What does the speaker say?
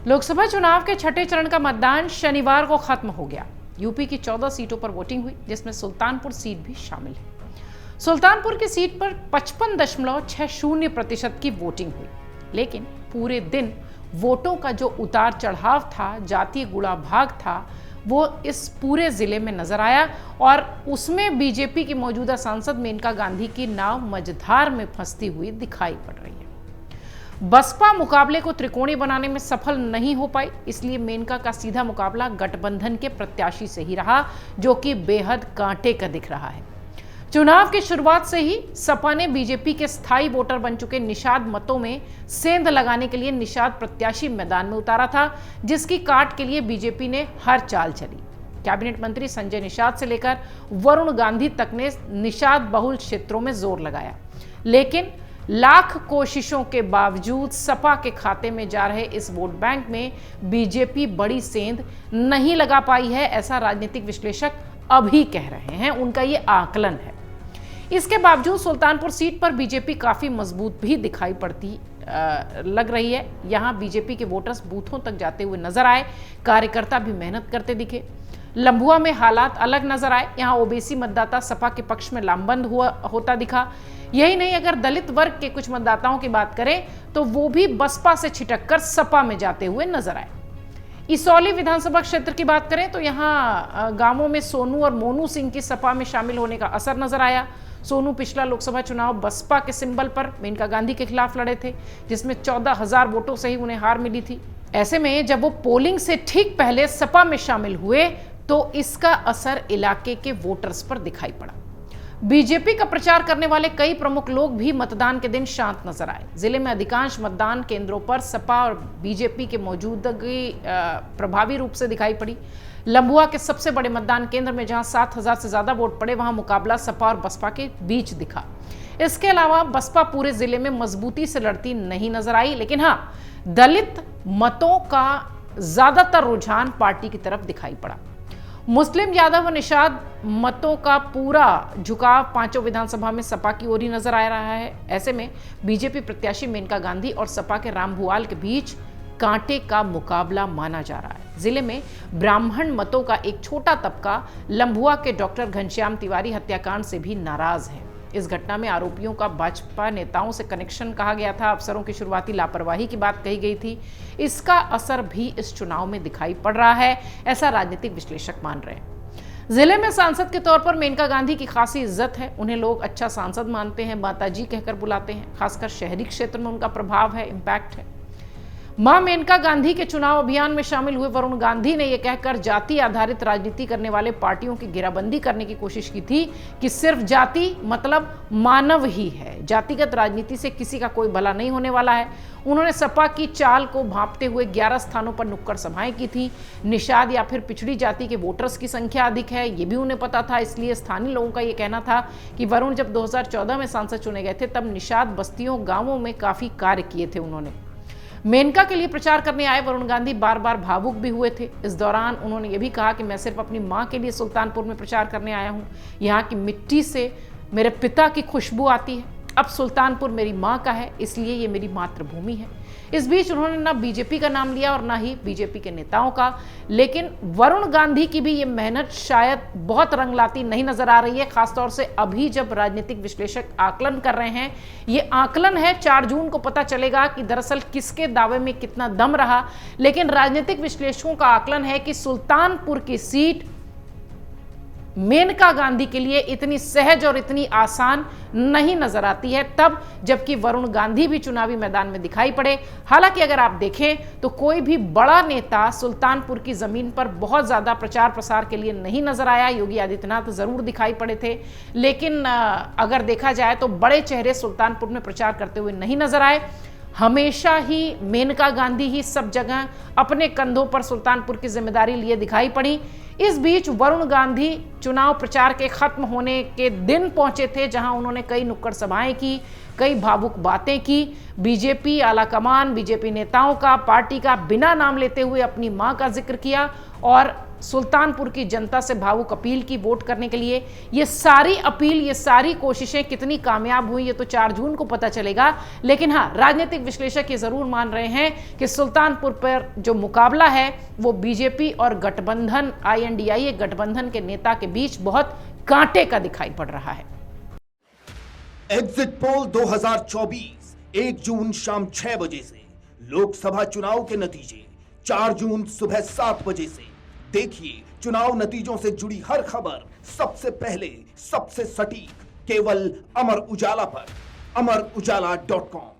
लोकसभा चुनाव के छठे चरण का मतदान शनिवार को खत्म हो गया। यूपी की 14 सीटों पर वोटिंग हुई, जिसमें सुल्तानपुर सीट भी शामिल है। सुल्तानपुर की सीट पर 55.60% की वोटिंग हुई, लेकिन पूरे दिन वोटों का जो उतार चढ़ाव था, जातीय गुणा भाग था, वो इस पूरे जिले में नजर आया और उसमें बीजेपी की मौजूदा सांसद मेनका गांधी की नाव मझधार में फंसती हुई दिखाई पड़ रही है। बसपा मुकाबले को त्रिकोणीय बनाने में सफल नहीं हो पाई, इसलिए मेनका का सीधा मुकाबला गठबंधन के प्रत्याशी से ही रहा, जो कि बेहद कांटे का दिख रहा है। चुनाव की शुरुआत से ही सपा ने बीजेपी के स्थायी वोटर बन चुके निषाद मतों में सेंध लगाने के लिए निषाद प्रत्याशी मैदान में उतारा था, जिसकी काट के लिए बीजेपी ने हर चाल चली। कैबिनेट मंत्री संजय निषाद से लेकर वरुण गांधी तक ने निषाद बहुल क्षेत्रों में जोर लगाया, लेकिन लाख कोशिशों के बावजूद सपा के खाते में जा रहे इस वोट बैंक में बीजेपी बड़ी सेंध नहीं लगा पाई है, ऐसा राजनीतिक विश्लेषक अभी कह रहे हैं। उनका ये आकलन है। इसके बावजूद सुल्तानपुर सीट पर बीजेपी काफी मजबूत भी दिखाई पड़ती लग रही है। यहां बीजेपी के वोटर्स बूथों तक जाते हुए नजर आए, कार्यकर्ता भी मेहनत करते दिखे। लंबुआ में हालात अलग नजर आए, यहां ओबीसी मतदाता सपा के पक्ष में लामबंद होता दिखा। यही नहीं, अगर दलित वर्ग के कुछ मतदाताओं की बात करें तो वो भी बसपा से छिटककर सपा में जाते हुए नजर आए। इसौली विधानसभा क्षेत्र की बात करें तो यहां गांवों में सोनू और मोनू सिंह की सपा में शामिल होने का असर नजर आया। सोनू पिछला लोकसभा चुनाव बसपा के सिंबल पर मेनका गांधी के खिलाफ लड़े थे, जिसमें 14,000 वोटों से ही उन्हें हार मिली थी। ऐसे में जब वो पोलिंग से ठीक पहले सपा में शामिल हुए तो इसका असर इलाके के वोटर्स पर दिखाई पड़ा। बीजेपी का प्रचार करने वाले कई प्रमुख लोग भी मतदान के दिन शांत नजर आए। जिले में अधिकांश मतदान केंद्रों पर सपा और बीजेपी के मौजूदगी प्रभावी रूप से दिखाई पड़ी। लंबुआ के सबसे बड़े मतदान केंद्र में जहां 7,000 से ज्यादा वोट पड़े, वहां मुकाबला सपा और बसपा के बीच दिखा। इसके अलावा बसपा पूरे जिले में मजबूती से लड़ती नहीं नजर आई, लेकिन हाँ, दलित मतों का ज्यादातर रुझान पार्टी की तरफ दिखाई पड़ा। मुस्लिम यादव और निषाद मतों का पूरा झुकाव पांचों विधानसभा में सपा की ओर ही नजर आ रहा है। ऐसे में बीजेपी प्रत्याशी मेनका गांधी और सपा के राम भुआल के बीच कांटे का मुकाबला माना जा रहा है। जिले में ब्राह्मण मतों का एक छोटा तबका लंबुआ के डॉक्टर घनश्याम तिवारी हत्याकांड से भी नाराज है। इस घटना में आरोपियों का भाजपा नेताओं से कनेक्शन कहा गया था, अफसरों की शुरुआती लापरवाही की बात कही गई थी। इसका असर भी इस चुनाव में दिखाई पड़ रहा है, ऐसा राजनीतिक विश्लेषक मान रहे हैं। जिले में सांसद के तौर पर मेनका गांधी की खासी इज्जत है। उन्हें लोग अच्छा सांसद मानते हैं, माताजी कहकर बुलाते हैं। खासकर शहरी क्षेत्र में उनका प्रभाव है, इम्पैक्ट है। मां मेनका गांधी के चुनाव अभियान में शामिल हुए वरुण गांधी ने यह कहकर जाति आधारित राजनीति करने वाले पार्टियों की घेराबंदी करने की कोशिश की थी कि सिर्फ जाति मतलब मानव ही है, जातिगत राजनीति से किसी का कोई भला नहीं होने वाला है। उन्होंने सपा की चाल को भांपते हुए 11 स्थानों पर नुक्कड़ सभाएं की थी। निषाद या फिर पिछड़ी जाति के वोटर्स की संख्या अधिक है, ये भी उन्हें पता था, इसलिए स्थानीय लोगों का यह कहना था कि वरुण जब 2014 में सांसद चुने गए थे तब निषाद बस्तियों गांवों में काफी कार्य किए थे। उन्होंने मेनका के लिए प्रचार करने आए वरुण गांधी बार बार भावुक भी हुए थे। इस दौरान उन्होंने ये भी कहा कि मैं सिर्फ अपनी मां के लिए सुल्तानपुर में प्रचार करने आया हूं, यहाँ की मिट्टी से मेरे पिता की खुशबू आती है। अब सुल्तानपुर मेरी मां का है, इसलिए ये मेरी मातृभूमि है। इस बीच उन्होंने ना बीजेपी का नाम लिया और ना ही बीजेपी के नेताओं का, लेकिन वरुण गांधी की भी ये मेहनत शायद बहुत रंग लाती नहीं नजर आ रही है। खासतौर से अभी जब राजनीतिक विश्लेषक आकलन कर रहे हैं, ये आकलन है, 4 जून को पता चलेगा कि दरअसल किसके दावे में कितना दम रहा। लेकिन राजनीतिक विश्लेषकों का आकलन है कि सुल्तानपुर की सीट मेनका गांधी के लिए इतनी सहज और इतनी आसान नहीं नजर आती है, तब जबकि वरुण गांधी भी चुनावी मैदान में दिखाई पड़े। हालांकि अगर आप देखें तो कोई भी बड़ा नेता सुल्तानपुर की जमीन पर बहुत ज्यादा प्रचार प्रसार के लिए नहीं नजर आया। योगी आदित्यनाथ जरूर दिखाई पड़े थे, लेकिन अगर देखा जाए तो बड़े चेहरे सुल्तानपुर में प्रचार करते हुए नहीं नजर आए। हमेशा ही मेनका गांधी ही सब जगह अपने कंधों पर सुल्तानपुर की जिम्मेदारी लिए दिखाई पड़ी। इस बीच वरुण गांधी चुनाव प्रचार के खत्म होने के दिन पहुंचे थे, जहां उन्होंने कई नुक्कड़ सभाएं की, कई भावुक बातें की। बीजेपी आलाकमान, बीजेपी नेताओं का, पार्टी का बिना नाम लेते हुए अपनी मां का जिक्र किया और सुल्तानपुर की जनता से भावुक अपील की वोट करने के लिए। ये सारी अपील, ये सारी कोशिशें कितनी कामयाब हुई ये तो 4 जून को पता चलेगा। लेकिन हाँ, राजनीतिक विश्लेषक ये जरूर मान रहे हैं कि सुल्तानपुर पर जो मुकाबला है वो बीजेपी और गठबंधन INDIA गठबंधन के नेता के बीच बहुत कांटे का दिखाई पड़ रहा है। एग्जिट पोल 2024 1 जून शाम 6 बजे से, लोकसभा चुनाव के नतीजे 4 जून सुबह 7 बजे से। देखिए चुनाव नतीजों से जुड़ी हर खबर सबसे पहले, सबसे सटीक, केवल अमर उजाला पर, amarujala.com।